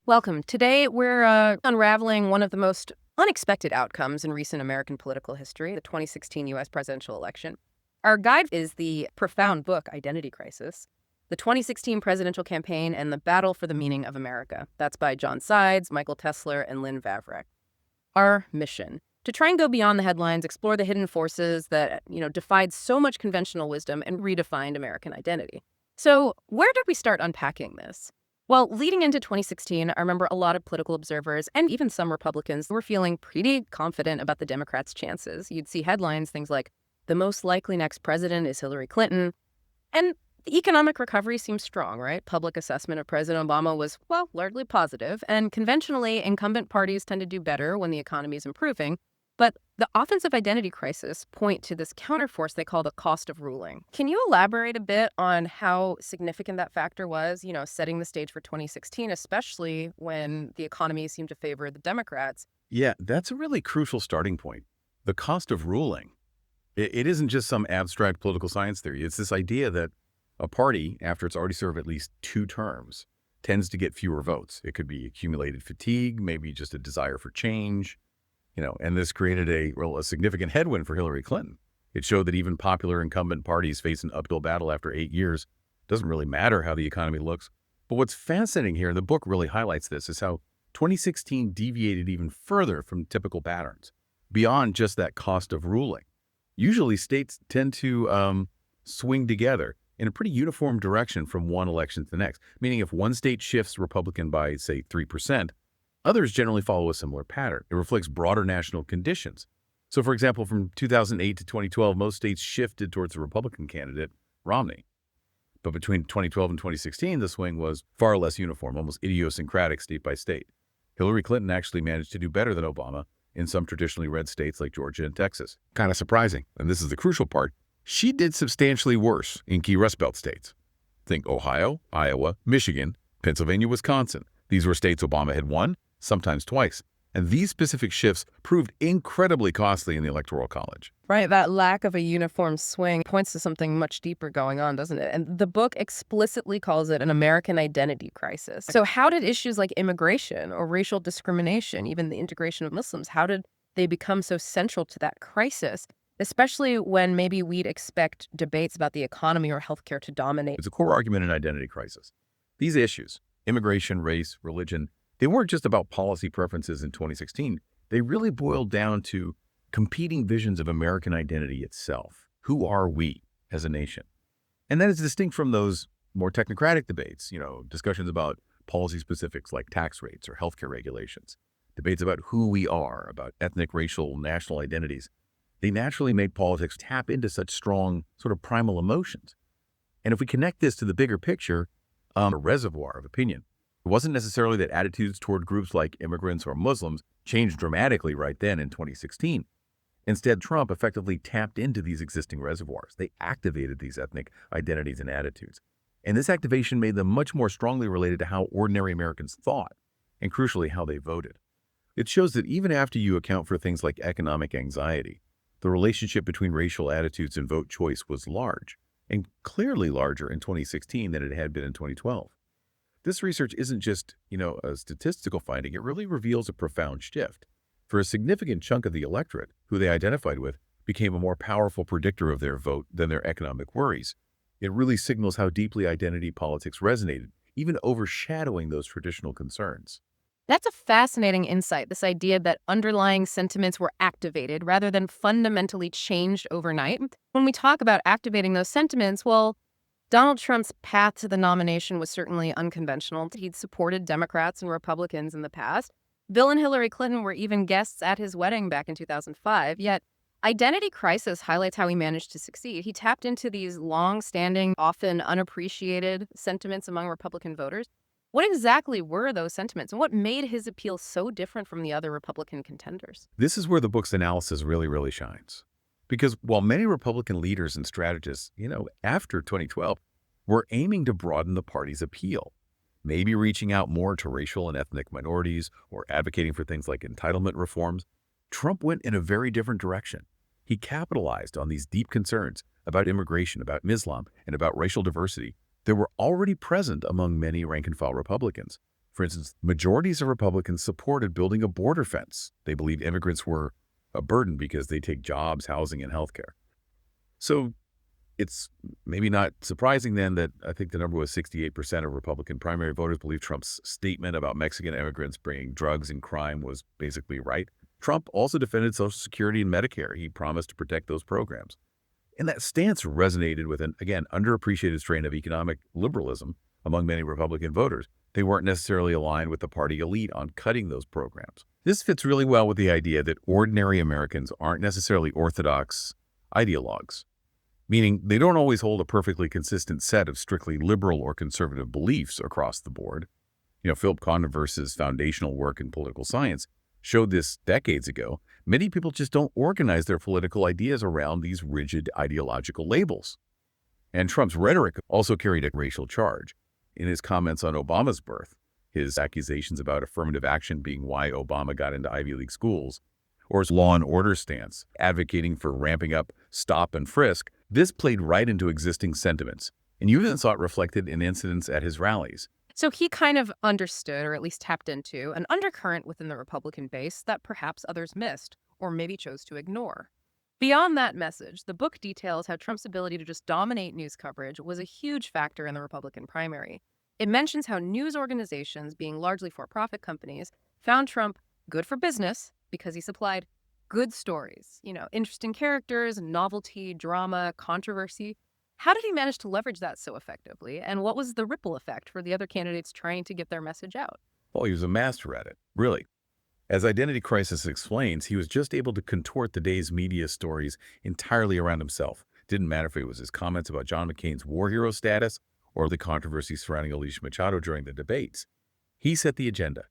Welcome. Today, we're unraveling one of the most unexpected outcomes in recent American political history, the 2016 U.S. presidential election. Our guide is the profound book, Identity Crisis, the 2016 presidential campaign and the battle for the meaning of America. That's by John Sides, Michael Tesler, and Lynn Vavreck. Our mission, to try and go beyond the headlines, explore the hidden forces that, defied so much conventional wisdom and redefined American identity. So where did we start unpacking this? Well, leading into 2016, I remember a lot of political observers and even some Republicans were feeling pretty confident about the Democrats' chances. You'd see headlines, things like, the most likely next president is Hillary Clinton. And the economic recovery seems strong, right? Public assessment of President Obama was, well, largely positive. And conventionally, incumbent parties tend to do better when the economy is improving. But the offensive identity crisis point to this counterforce they call the cost of ruling. Can you elaborate a bit on how significant that factor was, setting the stage for 2016, especially when the economy seemed to favor the Democrats? Yeah, that's a really crucial starting point. The cost of ruling. It isn't just some abstract political science theory. It's this idea that a party, after it's already served at least 2 terms, tends to get fewer votes. It could be accumulated fatigue, maybe just a desire for change. And this created a significant headwind for Hillary Clinton. It showed that even popular incumbent parties face an uphill battle after 8 years. Doesn't really matter how the economy looks. But what's fascinating here, and the book really highlights this, is how 2016 deviated even further from typical patterns, beyond just that cost of ruling. Usually states tend to swing together in a pretty uniform direction from one election to the next, meaning if one state shifts Republican by, say, 3%, others generally follow a similar pattern. It reflects broader national conditions. So, for example, from 2008 to 2012, most states shifted towards the Republican candidate, Romney. But between 2012 and 2016, the swing was far less uniform, almost idiosyncratic state by state. Hillary Clinton actually managed to do better than Obama in some traditionally red states like Georgia and Texas. Kind of surprising, and this is the crucial part, she did substantially worse in key Rust Belt states. Think Ohio, Iowa, Michigan, Pennsylvania, Wisconsin. These were states Obama had won, sometimes twice. And these specific shifts proved incredibly costly in the Electoral College. Right, that lack of a uniform swing points to something much deeper going on, doesn't it? And the book explicitly calls it an American identity crisis. So how did issues like immigration or racial discrimination, even the integration of Muslims, how did they become so central to that crisis, especially when maybe we'd expect debates about the economy or healthcare to dominate? It's a core argument in identity crisis. These issues, immigration, race, religion, they weren't just about policy preferences in 2016. They really boiled down to competing visions of American identity itself. Who are we as a nation? And that is distinct from those more technocratic debates, discussions about policy specifics like tax rates or healthcare regulations, debates about who we are, about ethnic, racial, national identities. They naturally made politics tap into such strong sort of primal emotions. And if we connect this to the bigger picture, a reservoir of opinion, it wasn't necessarily that attitudes toward groups like immigrants or Muslims changed dramatically right then in 2016. Instead, Trump effectively tapped into these existing reservoirs. They activated these ethnic identities and attitudes. And this activation made them much more strongly related to how ordinary Americans thought, and crucially, how they voted. It shows that even after you account for things like economic anxiety, the relationship between racial attitudes and vote choice was large, and clearly larger in 2016 than it had been in 2012. This research isn't just, a statistical finding. It really reveals a profound shift. For a significant chunk of the electorate, who they identified with, became a more powerful predictor of their vote than their economic worries. It really signals how deeply identity politics resonated, even overshadowing those traditional concerns. That's a fascinating insight, this idea that underlying sentiments were activated rather than fundamentally changed overnight. When we talk about activating those sentiments, well, Donald Trump's path to the nomination was certainly unconventional. He'd supported Democrats and Republicans in the past. Bill and Hillary Clinton were even guests at his wedding back in 2005. Yet, identity crisis highlights how he managed to succeed. He tapped into these long-standing, often unappreciated sentiments among Republican voters. What exactly were those sentiments, and what made his appeal so different from the other Republican contenders? This is where the book's analysis really shines. Because while many Republican leaders and strategists, after 2012, were aiming to broaden the party's appeal, maybe reaching out more to racial and ethnic minorities or advocating for things like entitlement reforms, Trump went in a very different direction. He capitalized on these deep concerns about immigration, about Islam, and about racial diversity that were already present among many rank-and-file Republicans. For instance, majorities of Republicans supported building a border fence. They believed immigrants were a burden because they take jobs, housing, and healthcare. So it's maybe not surprising then that I think the number was 68% of Republican primary voters believe Trump's statement about Mexican immigrants bringing drugs and crime was basically right. Trump also defended Social Security and Medicare. He promised to protect those programs. And that stance resonated with an, again, underappreciated strain of economic liberalism among many Republican voters. They weren't necessarily aligned with the party elite on cutting those programs. This fits really well with the idea that ordinary Americans aren't necessarily orthodox ideologues, meaning they don't always hold a perfectly consistent set of strictly liberal or conservative beliefs across the board. Philip Converse's foundational work in political science showed this decades ago. Many people just don't organize their political ideas around these rigid ideological labels. And Trump's rhetoric also carried a racial charge. In his comments on Obama's birth, his accusations about affirmative action being why Obama got into Ivy League schools, or his law and order stance, advocating for ramping up stop and frisk, this played right into existing sentiments, and you even saw it reflected in incidents at his rallies. So he kind of understood, or at least tapped into, an undercurrent within the Republican base that perhaps others missed, or maybe chose to ignore. Beyond that message, the book details how Trump's ability to just dominate news coverage was a huge factor in the Republican primary. It mentions how news organizations, being largely for-profit companies, found Trump good for business because he supplied good stories, interesting characters, novelty, drama, controversy. How did he manage to leverage that so effectively? And what was the ripple effect for the other candidates trying to get their message out? Well, he was a master at it, really. As Identity Crisis explains, he was just able to contort the day's media stories entirely around himself. Didn't matter if it was his comments about John McCain's war hero status or the controversy surrounding Alicia Machado during the debates. He set the agenda.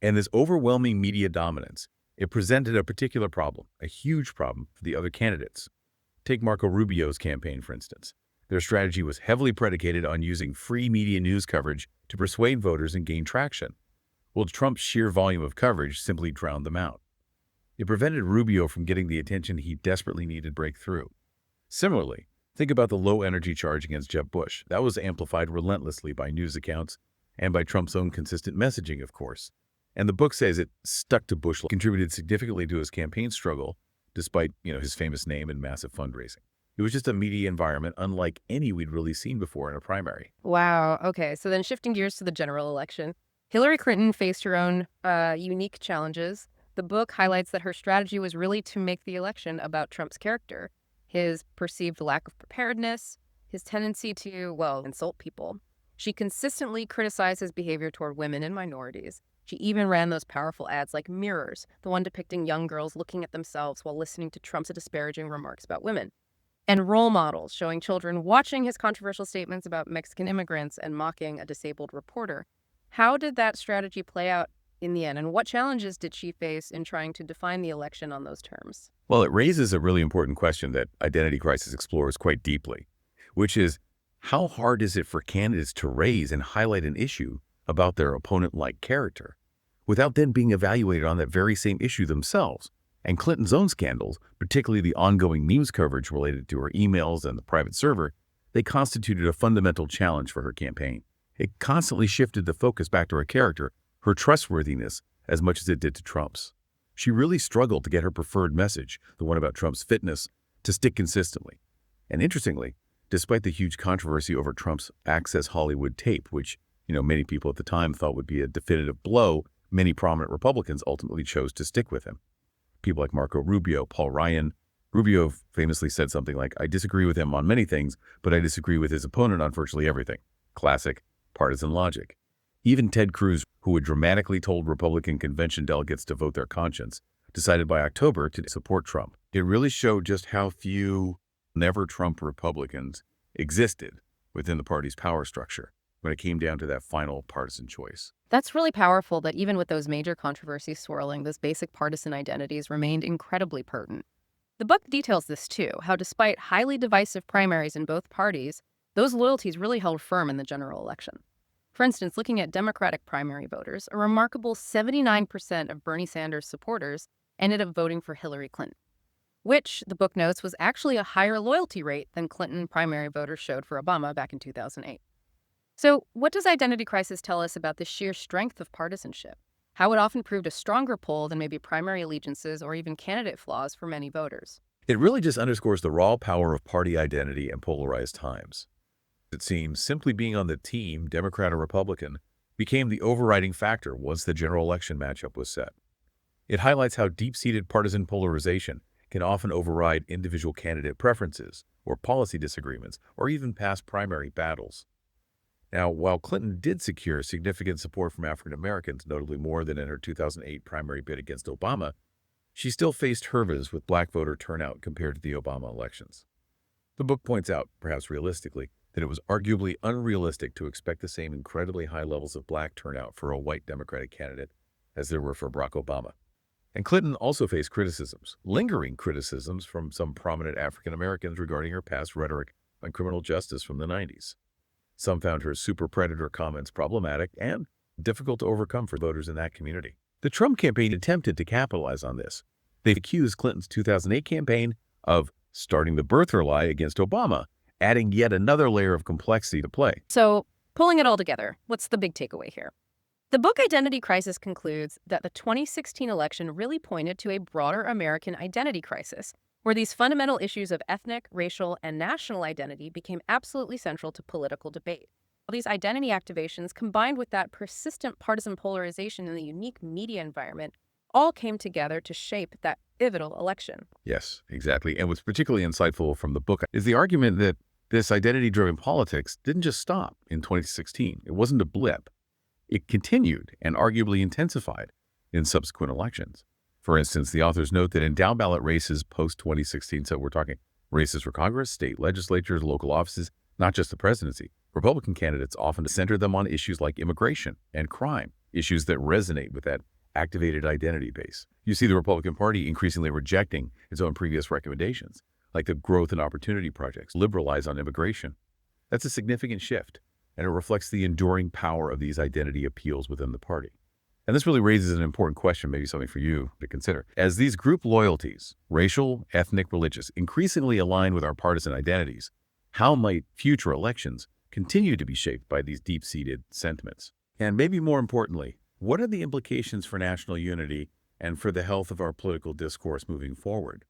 And this overwhelming media dominance, it presented a particular problem, a huge problem for the other candidates. Take Marco Rubio's campaign, for instance. Their strategy was heavily predicated on using free media news coverage to persuade voters and gain traction. Well, Trump's sheer volume of coverage simply drowned them out. It prevented Rubio from getting the attention he desperately needed to break through. Similarly, think about the low-energy charge against Jeb Bush. That was amplified relentlessly by news accounts and by Trump's own consistent messaging, of course. And the book says it stuck to Bush, contributed significantly to his campaign struggle, despite, his famous name and massive fundraising. It was just a media environment unlike any we'd really seen before in a primary. Wow. Okay. So then shifting gears to the general election, Hillary Clinton faced her own unique challenges. The book highlights that her strategy was really to make the election about Trump's character, his perceived lack of preparedness, his tendency to, insult people. She consistently criticized his behavior toward women and minorities. She even ran those powerful ads like Mirrors, the one depicting young girls looking at themselves while listening to Trump's disparaging remarks about women. And role models showing children watching his controversial statements about Mexican immigrants and mocking a disabled reporter. How did that strategy play out in the end, and what challenges did she face in trying to define the election on those terms? Well, it raises a really important question that Identity Crisis explores quite deeply, which is how hard is it for candidates to raise and highlight an issue about their opponent-like character without then being evaluated on that very same issue themselves? And Clinton's own scandals, particularly the ongoing news coverage related to her emails and the private server, they constituted a fundamental challenge for her campaign. It constantly shifted the focus back to her character, her trustworthiness, as much as it did to Trump's. She really struggled to get her preferred message, the one about Trump's fitness, to stick consistently. And interestingly, despite the huge controversy over Trump's Access Hollywood tape, which, many people at the time thought would be a definitive blow, many prominent Republicans ultimately chose to stick with him. People like Marco Rubio, Paul Ryan. Rubio famously said something like, "I disagree with him on many things, but I disagree with his opponent on virtually everything." Classic partisan logic. Even Ted Cruz, who had dramatically told Republican convention delegates to vote their conscience, decided by October to support Trump. It really showed just how few never-Trump Republicans existed within the party's power structure when it came down to that final partisan choice. That's really powerful that even with those major controversies swirling, those basic partisan identities remained incredibly pertinent. The book details this too, how despite highly divisive primaries in both parties, those loyalties really held firm in the general election. For instance, looking at Democratic primary voters, a remarkable 79% of Bernie Sanders supporters ended up voting for Hillary Clinton, which, the book notes, was actually a higher loyalty rate than Clinton primary voters showed for Obama back in 2008. So, what does identity crisis tell us about the sheer strength of partisanship? How it often proved a stronger pull than maybe primary allegiances or even candidate flaws for many voters? It really just underscores the raw power of party identity in polarized times. It seems simply being on the team, Democrat or Republican, became the overriding factor once the general election matchup was set. It highlights how deep-seated partisan polarization can often override individual candidate preferences or policy disagreements or even past primary battles. Now, while Clinton did secure significant support from African Americans, notably more than in her 2008 primary bid against Obama, she still faced hurdles with black voter turnout compared to the Obama elections. The book points out, perhaps realistically, that it was arguably unrealistic to expect the same incredibly high levels of black turnout for a white Democratic candidate as there were for Barack Obama. And Clinton also faced criticisms, lingering criticisms from some prominent African Americans regarding her past rhetoric on criminal justice from the 90s. Some found her super predator comments problematic and difficult to overcome for voters in that community. The Trump campaign attempted to capitalize on this. They accused Clinton's 2008 campaign of starting the birther lie against Obama, adding yet another layer of complexity to play. So, pulling it all together, what's the big takeaway here? The book Identity Crisis concludes that the 2016 election really pointed to a broader American identity crisis, where these fundamental issues of ethnic, racial, and national identity became absolutely central to political debate. These identity activations, combined with that persistent partisan polarization in the unique media environment, all came together to shape that pivotal election. Yes, exactly. And what's particularly insightful from the book is the argument that this identity-driven politics didn't just stop in 2016. It wasn't a blip. It continued and arguably intensified in subsequent elections. For instance, the authors note that in down-ballot races post-2016, so we're talking races for Congress, state legislatures, local offices, not just the presidency, Republican candidates often center them on issues like immigration and crime, issues that resonate with that activated identity base. You see the Republican Party increasingly rejecting its own previous recommendations, like the Growth and Opportunity Projects, liberalize on immigration. That's a significant shift, and it reflects the enduring power of these identity appeals within the party. And this really raises an important question, maybe something for you to consider. As these group loyalties, racial, ethnic, religious, increasingly align with our partisan identities, how might future elections continue to be shaped by these deep-seated sentiments? And maybe more importantly, what are the implications for national unity and for the health of our political discourse moving forward?